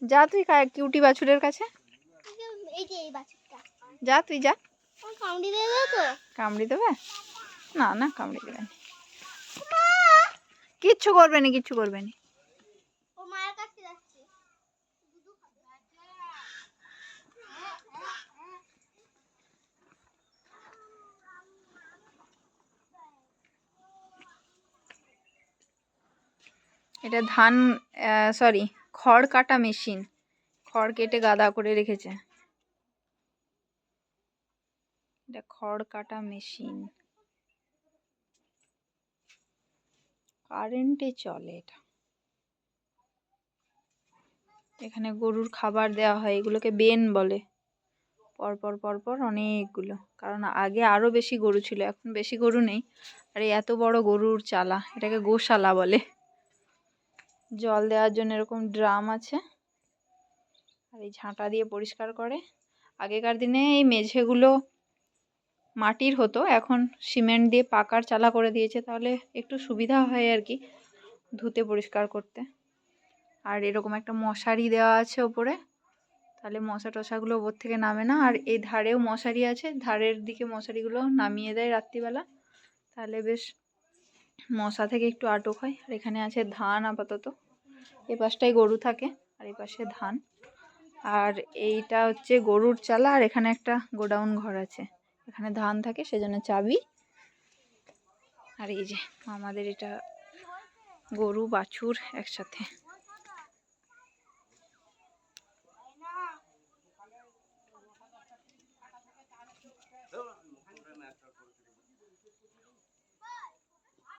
যা তুই কিউটি বাছুরের কাছে, যা তুই যা। কামড়ি দেবে? না না, কামড়ি দেবে না, কিচ্ছু করবে না, কিচ্ছু করবে না। এটা ধান, সরি, খড় কাটা মেশিন। খড় কেটে গাদা করে রেখেছে। এটা খড় কাটা মেশিন, কারেন্টে চলে এটা। এখানে গরুর খাবার দেওয়া হয়, এগুলোকে বেন বলে। পরপর পরপর অনেকগুলো, কারণ আগে আরো বেশি গরু ছিল, এখন বেশি গরু নেই। আর এত বড় গরুর চালা, এটাকে গোশালা বলে। জল দেওয়ার জন্য এরকম ড্রাম আছে, আর এই ঝাঁটা দিয়ে পরিষ্কার করে। আগেকার দিনে এই মেঝেগুলো মাটির হতো, এখন সিমেন্ট দিয়ে পাকার চালা করে দিয়েছে, তাহলে একটু সুবিধা হয় আর কি ধুতে পরিষ্কার করতে। আর এরকম একটা মশারি দেওয়া আছে ওপরে, তাহলে মশা টশাগুলো ওপর থেকে নামে না। আর এই ধারেও মশারি আছে, ধারের দিকে মশারিগুলো নামিয়ে দেয় রাত্রিবেলা, তাহলে বেশ মশা থেকে একটু আটক হয়। আর এখানে আছে ধান আপাতত, এ পাশটায় গরু থাকে আর এই পাশে ধান। আর এইটা হচ্ছে গরুর চালা, আর এখানে একটা গোডাউন ঘর আছে, এখানে ধান থাকে, সেজন্য চাবি। আর এই যে আমাদের এটা গরু বাছুর একসাথে।